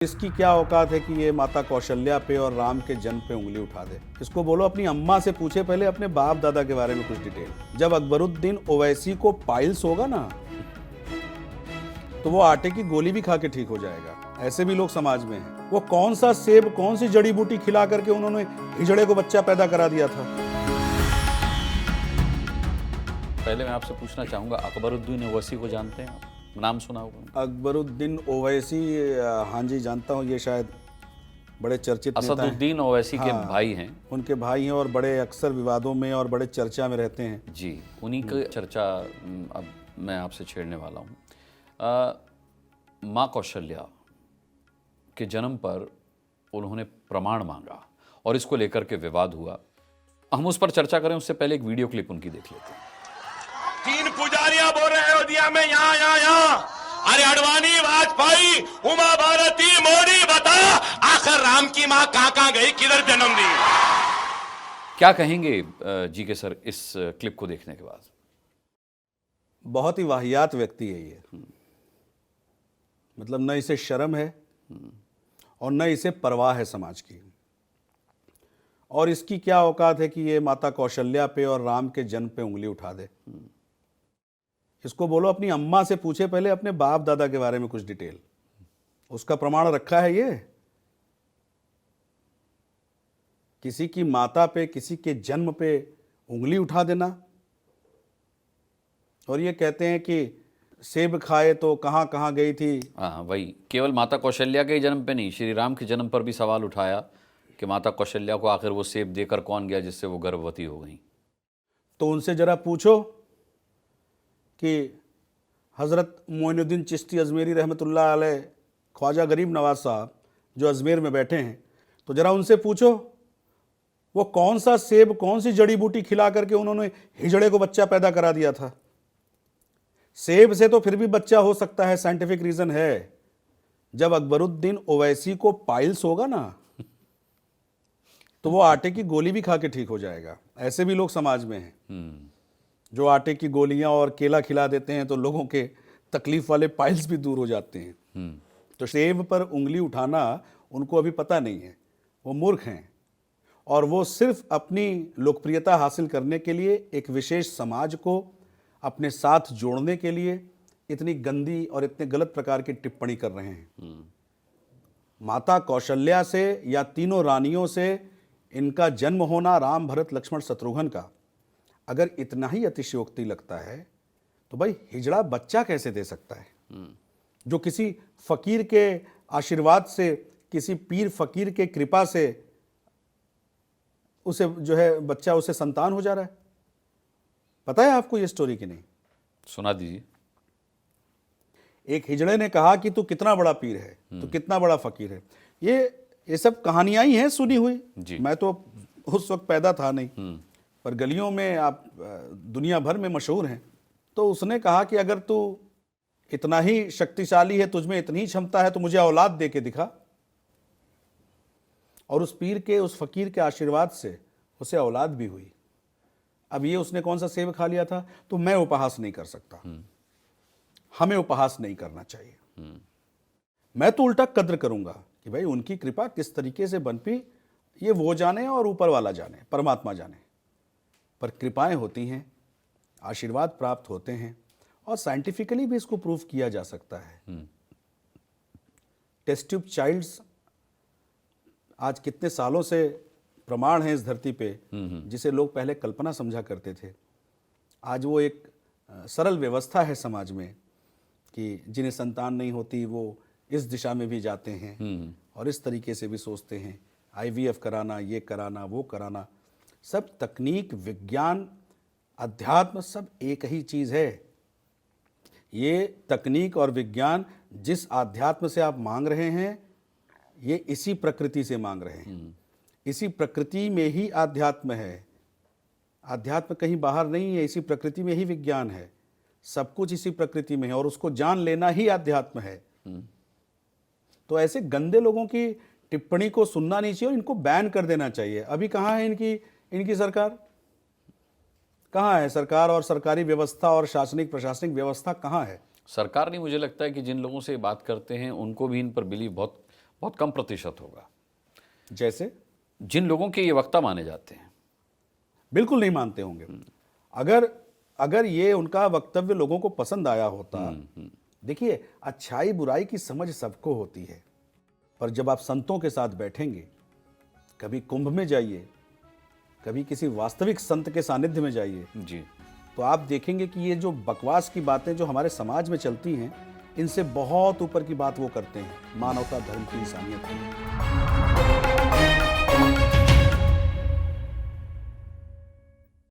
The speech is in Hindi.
इसकी क्या औकात है कि ये माता कौशल्या पे और राम के जन्म पे उंगली उठा दे। इसको बोलो अपनी अम्मा से पूछे पहले अपने बाप दादा के बारे में कुछ डिटेल। जब अकबरुद्दीन ओवैसी को पाइल्स होगा ना तो वो आटे की गोली भी खा के ठीक हो जाएगा। ऐसे भी लोग समाज में हैं। वो कौन सा सेब कौन सी जड़ी बूटी खिला करके उन्होंने हिजड़े को बच्चा पैदा करा दिया था। पहले मैं आपसे पूछना चाहूंगा, अकबरुद्दीन ओवैसी को जानते हैं आप? नाम सुना होगा। अकबरुद्दीन ओवैसी, हाँ जी जानता हूँ। ये शायद बड़े चर्चित नेता हैं। असदुद्दीन ओवैसी के भाई हैं। उनके भाई हैं और बड़े अक्सर विवादों में और बड़े चर्चा में रहते हैं। जी, उन्हीं की चर्चा अब मैं आपसे छेड़ने वाला हूँ। माँ कौशल्या के जन्म पर उन्होंने प्रमाण मांगा और इसको लेकर के विवाद हुआ। हम उस पर चर्चा करें उससे पहले एक वीडियो क्लिप उनकी देख लेते हैं। 3 पुजारियां बोल रहे हैं अयोध्या में यहाँ। अरे अडवाणी, वाजपेयी, उमा भारती, मोदी, बता आखिर राम की मां कहां गई, किधर जन्म दी? क्या कहेंगे जी के सर इस क्लिप को देखने के बाद? बहुत ही वाहियात व्यक्ति है ये। मतलब न इसे शर्म है और न इसे परवाह है समाज की। और इसकी क्या औकात है कि ये माता कौशल्या पे और राम के जन्म पे उंगली उठा दे। इसको बोलो अपनी अम्मा से पूछे पहले अपने बाप दादा के बारे में कुछ डिटेल। उसका प्रमाण रखा है ये। किसी की माता पे, किसी के जन्म पे उंगली उठा देना। और ये कहते हैं कि सेब खाए तो कहां कहां गई थी। हाँ, वही केवल माता कौशल्या के जन्म पे नहीं, श्री राम के जन्म पर भी सवाल उठाया कि माता कौशल्या को आखिर वो सेब देकर कौन गया जिससे वो गर्भवती हो गई। तो उनसे जरा पूछो कि हज़रत मोइनुद्दीन चिश्ती अजमेरी रहमतुल्लाह अलैह, ख्वाजा गरीब नवाज साहब जो अजमेर में बैठे हैं, तो ज़रा उनसे पूछो वो कौन सा सेब कौन सी जड़ी बूटी खिला करके उन्होंने हिजड़े को बच्चा पैदा करा दिया था। सेब से तो फिर भी बच्चा हो सकता है, साइंटिफिक रीज़न है। जब अकबरुद्दीन ओवैसी को पाइल्स होगा ना तो वो आटे की गोली भी खा के ठीक हो जाएगा। ऐसे भी लोग समाज में हैं जो आटे की गोलियां और केला खिला देते हैं तो लोगों के तकलीफ वाले पाइल्स भी दूर हो जाते हैं। तो सेब पर उंगली उठाना उनको अभी पता नहीं है। वो मूर्ख हैं और वो सिर्फ अपनी लोकप्रियता हासिल करने के लिए, एक विशेष समाज को अपने साथ जोड़ने के लिए इतनी गंदी और इतने गलत प्रकार की टिप्पणी कर रहे हैं। माता कौशल्या से या तीनों रानियों से इनका जन्म होना, राम भरत लक्ष्मण शत्रुघ्न का, अगर इतना ही अतिशयोक्ति लगता है तो भाई हिजड़ा बच्चा कैसे दे सकता है जो किसी फकीर के आशीर्वाद से, किसी पीर फकीर के कृपा से उसे जो है बच्चा, उसे संतान हो जा रहा है। पता है आपको ये स्टोरी कि नहीं? सुना दीजिए। एक हिजड़े ने कहा कि तू कितना बड़ा पीर है, तू कितना बड़ा फकीर है। ये सब कहानियां ही हैं सुनी हुई। मैं तो उस वक्त पैदा था नहीं, पर गलियों में आप दुनिया भर में मशहूर हैं। तो उसने कहा कि अगर तू इतना ही शक्तिशाली है, तुझमें इतनी ही क्षमता है, तो मुझे औलाद दे के दिखा। और उस पीर के, उस फकीर के आशीर्वाद से उसे औलाद भी हुई। अब ये उसने कौन सा सेब खा लिया था। तो मैं उपहास नहीं कर सकता, हमें उपहास नहीं करना चाहिए। मैं तो उल्टा कद्र करूंगा कि भाई उनकी कृपा किस तरीके से बन पी, ये वो जाने और ऊपर वाला जाने, परमात्मा जाने। पर कृपाएं होती हैं, आशीर्वाद प्राप्त होते हैं और साइंटिफिकली भी इसको प्रूव किया जा सकता है। टेस्ट ट्यूब चाइल्ड्स आज कितने सालों से प्रमाण है इस धरती पे, जिसे लोग पहले कल्पना समझा करते थे। आज वो एक सरल व्यवस्था है समाज में कि जिन्हें संतान नहीं होती वो इस दिशा में भी जाते हैं और इस तरीके से भी सोचते हैं IVF कराना, ये कराना, वो कराना। सब तकनीक, विज्ञान, अध्यात्म सब एक ही चीज़ है। ये तकनीक और विज्ञान जिस अध्यात्म से आप मांग रहे हैं, ये इसी प्रकृति से मांग रहे हैं। इसी प्रकृति में ही अध्यात्म है। अध्यात्म कहीं बाहर नहीं है, इसी प्रकृति में ही विज्ञान है। सब कुछ इसी प्रकृति में है और उसको जान लेना ही अध्यात्म है। तो ऐसे गंदे लोगों की टिप्पणी को सुनना नहीं चाहिए और इनको बैन कर देना चाहिए। अभी कहाँ है इनकी सरकार? कहाँ है सरकार और सरकारी व्यवस्था और शासनिक प्रशासनिक व्यवस्था कहाँ है? सरकार नहीं, मुझे लगता है कि जिन लोगों से बात करते हैं उनको भी इन पर बिलीव बहुत बहुत कम प्रतिशत होगा। जैसे जिन लोगों के ये वक्ता माने जाते हैं, बिल्कुल नहीं मानते होंगे। अगर ये उनका वक्तव्य लोगों को पसंद आया होता, देखिए अच्छाई बुराई की समझ सबको होती है, पर जब आप संतों के साथ बैठेंगे, कभी कुंभ में जाइए, कभी किसी वास्तविक संत के सानिध्य में जाइए, जी, तो आप देखेंगे कि ये जो बकवास की बातें जो हमारे समाज में चलती हैं, इनसे बहुत ऊपर की बात वो करते हैं, मानवता, धर्म की, इंसानियत की।